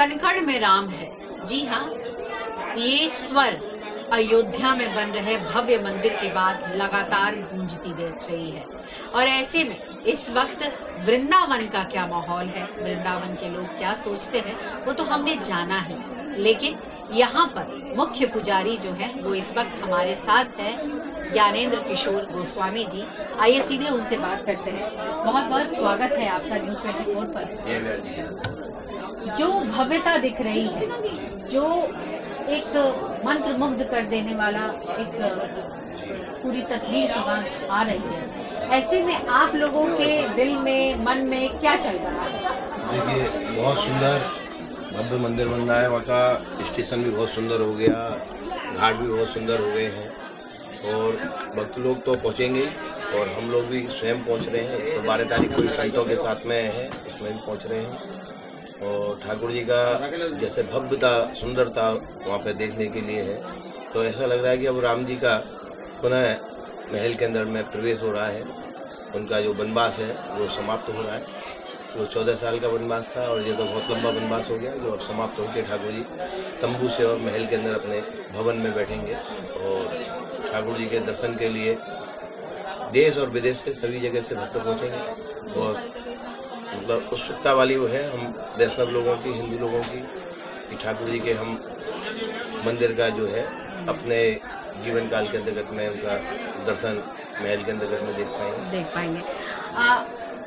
कण कण में राम है। जी हाँ, ये स्वर अयोध्या में बन रहे भव्य मंदिर के बाद लगातार गूंजती देख रही है। और ऐसे में इस वक्त वृंदावन का क्या माहौल है, वृंदावन के लोग क्या सोचते हैं, वो तो हमने जाना है। लेकिन यहाँ पर मुख्य पुजारी जो है वो इस वक्त हमारे साथ है, ज्ञानेंद्र किशोर गोस्वामी जी। आइए सीधे उनसे बात करते हैं। बहुत बहुत स्वागत है आपका न्यूज़ 24 पर। जो भव्यता दिख रही है, जो एक मंत्र मुग्ध कर देने वाला एक पूरी तस्वीर समाज आ रही है, ऐसे में आप लोगों के दिल में, मन में क्या चल रहा है? देखिए, बहुत सुंदर भव्य मंदिर बन रहा है। वहाँ का स्टेशन भी बहुत सुंदर हो गया, घाट भी बहुत सुंदर हो गए हैं और भक्त लोग तो पहुँचेंगे और हम लोग भी स्वयं पहुँच रहे हैं। तो 12 तारीख को संतों के साथ में है, उसमें भी पहुँच रहे हैं और ठाकुर जी का जैसे भव्यता, सुंदरता वहाँ पे देखने के लिए है। तो ऐसा लग रहा है कि अब राम जी का पुनः महल के अंदर में प्रवेश हो रहा है। उनका जो वनवास है वो समाप्त हो रहा है। जो 14 साल का वनवास था और ये तो बहुत लंबा वनवास हो गया, जो अब समाप्त होकर ठाकुर जी तंबू से और महल के अंदर अपने भवन में बैठेंगे और ठाकुर जी के दर्शन के लिए देश और विदेश से सभी जगह से भक्त पहुँचेंगे। और मतलब उत्सुकता वाली वो है हम वैष्णव लोगों की, हिंदू लोगों की, कि ठाकुर जी के हम मंदिर का जो है अपने जीवन काल के अंतर्गत में उनका दर्शन महल के अंतर्गत में देख पाएंगे।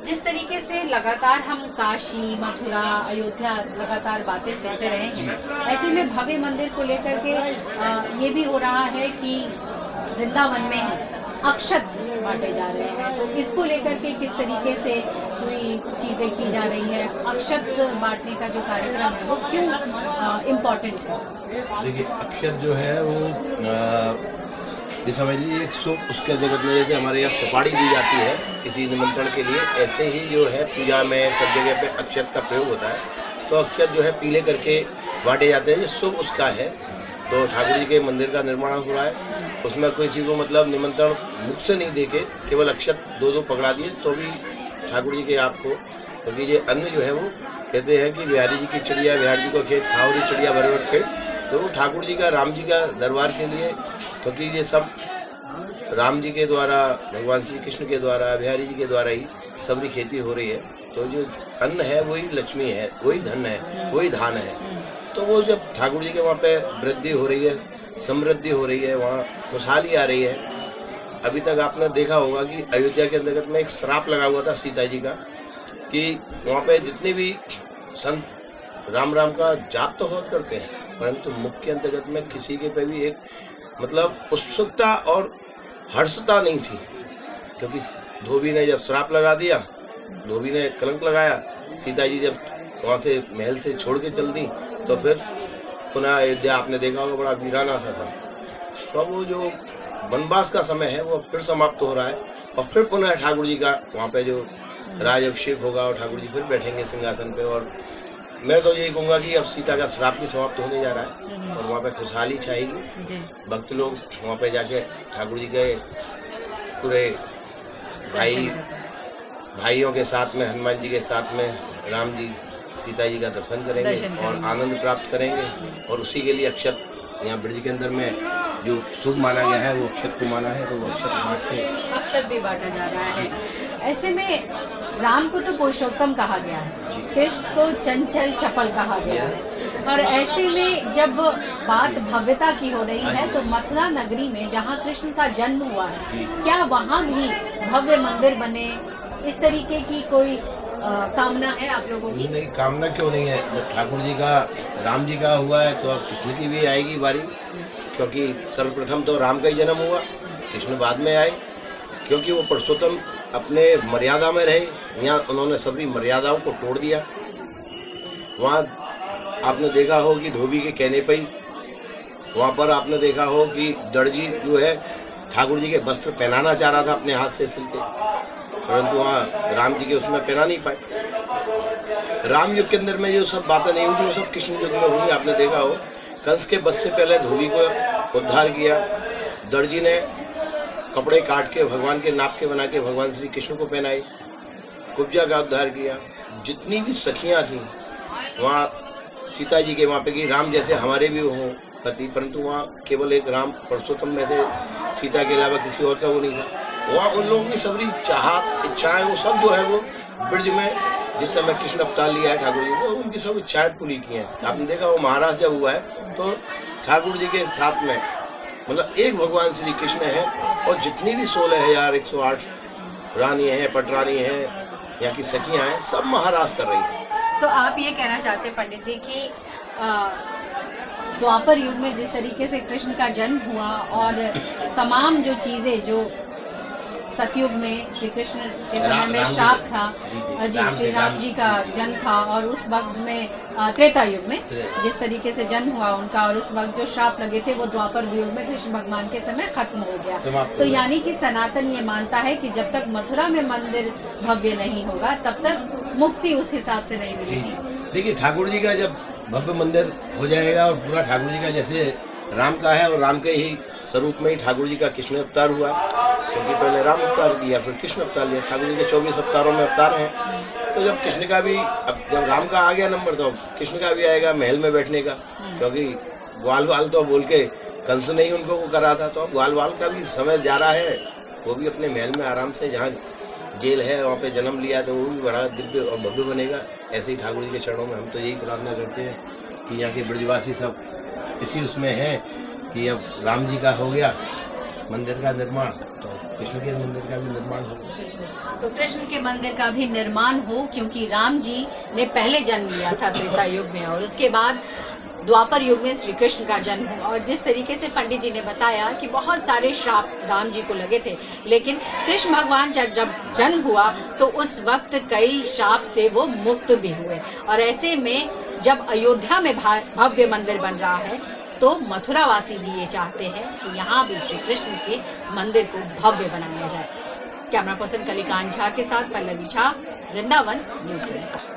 जिस तरीके से लगातार हम काशी, मथुरा, अयोध्या लगातार बातें सुनते रहेंगे, ऐसे में भव्य मंदिर को लेकर के ये भी हो रहा है कि वृंदावन में अक्षत बांटे जा रहे हैं। तो इसको लेकर के किस तरीके से कोई चीजें की जा रही है? अक्षत बांटने का जो कार्यक्रम है वो क्यों इम्पोर्टेंट है? देखिए, अक्षत जो है वो ये समझ लीजिए एक शुभ, उसके जगत में जैसे हमारे यहाँ सुपारी दी जाती है किसी निमंत्रण के लिए, ऐसे ही जो है पूजा में सब जगह पे अक्षत का प्रयोग होता है। तो अक्षत जो है पीले करके बांटे जाते हैं, ये शुभ उसका है। तो ठाकुर जी के मंदिर का निर्माण हो रहा है, उसमें किसी को मतलब निमंत्रण मुख से नहीं देके केवल अक्षत 2-2 पकड़ा दिए तो भी ठाकुर जी के आपको, क्योंकि ये अन्न जो है वो कहते हैं कि बिहारी जी की चिड़िया बिहार जी को खेत, खाओरी चिड़िया भर भर पेट। तो ठाकुर जी का, राम जी का दरबार के लिए, क्योंकि ये सब राम जी के द्वारा, भगवान श्री कृष्ण के द्वारा, बिहारी जी के द्वारा ही सबरी खेती हो रही है। तो जो अन्न है वही लक्ष्मी है, वही धन है, वही धान है। तो वो जब ठाकुर जी के वहाँ पे वृद्धि हो रही है, समृद्धि हो रही है, वहाँ खुशहाली आ रही है। अभी तक आपने देखा होगा कि अयोध्या के अंतर्गत में एक श्राप लगा हुआ था सीता जी का, कि वहाँ पे जितने भी संत राम राम का जाप तो बहुत करते हैं, परंतु मुख के अंतर्गत में किसी के पे भी एक मतलब उत्सुकता और हर्षता नहीं थी। क्योंकि धोबी ने जब श्राप लगा दिया, धोबी ने कलंक लगाया, सीता जी जब वहाँ से महल से छोड़ के चल दी, तो फिर पुनः अयोध्या आपने देखा होगा बड़ा वीराना सा था। तो अब वो जो वनवास का समय है वो फिर समाप्त हो रहा है और फिर पुनः ठाकुर जी का वहाँ पे जो राज अभिषेक होगा और ठाकुर जी फिर बैठेंगे सिंहासन पे। और मैं तो यही कहूँगा कि अब सीता का श्राप भी समाप्त होने जा रहा है और वहाँ पे खुशहाली छाएगी। भक्त लोग वहाँ पे जाके ठाकुर जी के पूरे भाइयों के साथ में, हनुमान जी के साथ में राम जी, सीता जी का दर्शन करेंगे और आनंद प्राप्त करेंगे। और उसी के लिए अक्षत यहाँ ब्रिज के अंदर में जो शुभ माना गया है वो अक्षत को माना है, तो वो अक्षत भी बांटा जा रहा है। ऐसे में राम को तो पुरुषोत्तम कहा गया है, कृष्ण को चंचल चपल कहा गया है। और ऐसे में जब बात भव्यता की हो रही है, तो मथुरा नगरी में जहाँ कृष्ण का जन्म हुआ है, क्या वहाँ भी भव्य मंदिर बने, इस तरीके की कोई कामना है आप लोगों की? नहीं, कामना क्यों नहीं है। जब ठाकुर जी का, राम जी का हुआ है तो अब कृष्ण की भी आएगी बारी, क्योंकि सर्वप्रथम तो राम का ही जन्म हुआ, कृष्ण बाद में आए, क्योंकि वो पुरुषोत्तम अपने मर्यादा में रहे। यहाँ उन्होंने सभी मर्यादाओं को तोड़ दिया। वहाँ आपने देखा हो कि धोबी के कहने पर ही, वहाँ पर आपने देखा हो कि दर्जी जो है ठाकुर जी के वस्त्र पहनाना चाह रहा था अपने हाथ से सिल के, परंतु वहाँ राम जी के उसमें पहना नहीं पाए। राम युग के अंदर में जो सब बातें नहीं हुई वो सब कृष्ण युग में हुई। आपने देखा हो कंस के वध से पहले धोबी को उद्धार किया, दर्जी ने कपड़े काट के भगवान के नाप के बना के भगवान श्री कृष्ण को पहनाए, कुब्जा का उद्धार किया। जितनी भी सखियां थी वहाँ सीता जी के वहाँ पे कि राम जैसे हमारे भी हों पति, परंतु वहाँ केवल एक राम पुरुषोत्तम में थे, सीता के अलावा किसी और का वो नहीं था। वहाँ उन लोगों की सभी चाहत इच्छाएं वो सब जो है वो ब्रज में जिस समय कृष्ण अवतार लिया है ठाकुर जी ने, उनकी सब इच्छाएं पूरी की हैं। आपने देखा वो महाराज जब हुआ है तो ठाकुर जी के साथ में मतलब एक भगवान श्री कृष्ण है और जितनी भी 16,108 रानी हैं, पटरानी हैं, यहाँ की सखियां हैं, सब महाराज कर रही हैं। तो आप ये कहना चाहते हैं पंडित जी कि द्वापर युग में जिस तरीके से कृष्ण का जन्म हुआ और तमाम जो चीजें जो सतयुग में श्री कृष्ण के समय में श्राप था, जी श्री राम जी का जन्म था, और उस वक्त में त्रेता युग में जिस तरीके से जन्म हुआ उनका और उस वक्त जो श्राप लगे थे वो द्वापर युग में कृष्ण भगवान के समय खत्म हो गया। तो यानी कि सनातन ये मानता है कि जब तक मथुरा में मंदिर भव्य नहीं होगा तब तक मुक्ति उस हिसाब से नहीं मिलेगी। देखिए ठाकुर जी का जब भव्य मंदिर हो जाएगा और पूरा ठाकुर जी का जैसे राम का है और राम के ही स्वरूप में ही ठाकुर जी का कृष्ण अवतार हुआ, क्योंकि पहले राम अवतार लिया फिर कृष्ण अवतार लिया। ठाकुर जी के 24 अवतारों में अवतार हैं। तो जब कृष्ण का भी अब जब राम का आ गया नंबर तो कृष्ण का भी आएगा महल में बैठने का, क्योंकि ग्वाल वाल तो बोल के कंस नहीं उनको वो करा था, तो अब ग्वाल वाल का भी समय जा रहा है, वो भी अपने महल में आराम से जहाँ जेल है वहाँ पे जन्म लिया तो वो भी बड़ा दिव्य और भव्य बनेगा। ऐसे ही ठाकुर जी के चरणों में हम तो यही प्रार्थना करते हैं कि यहाँ के ब्रजवासी सब इसी उसमें हैं कि अब राम जी का हो गया मंदिर का निर्माण तो कृष्ण के मंदिर का भी निर्माण हो। तो कृष्ण के मंदिर का भी निर्माण हो, क्योंकि राम जी ने पहले जन्म लिया था त्रेता युग में और उसके बाद द्वापर युग में श्री कृष्ण का जन्म हुआ। और जिस तरीके से पंडित जी ने बताया कि बहुत सारे श्राप राम जी को लगे थे, लेकिन कृष्ण भगवान जब जन्म हुआ तो उस वक्त कई श्राप से वो मुक्त भी हुए। और ऐसे में जब अयोध्या में भव्य मंदिर बन रहा है तो मथुरा वासी भी ये चाहते हैं कि यहाँ भी श्री कृष्ण के मंदिर को भव्य बनाया जाए। कैमरा पर्सन कलिकांत झा के साथ पल्लवी झा, वृंदावन न्यूज़ 24।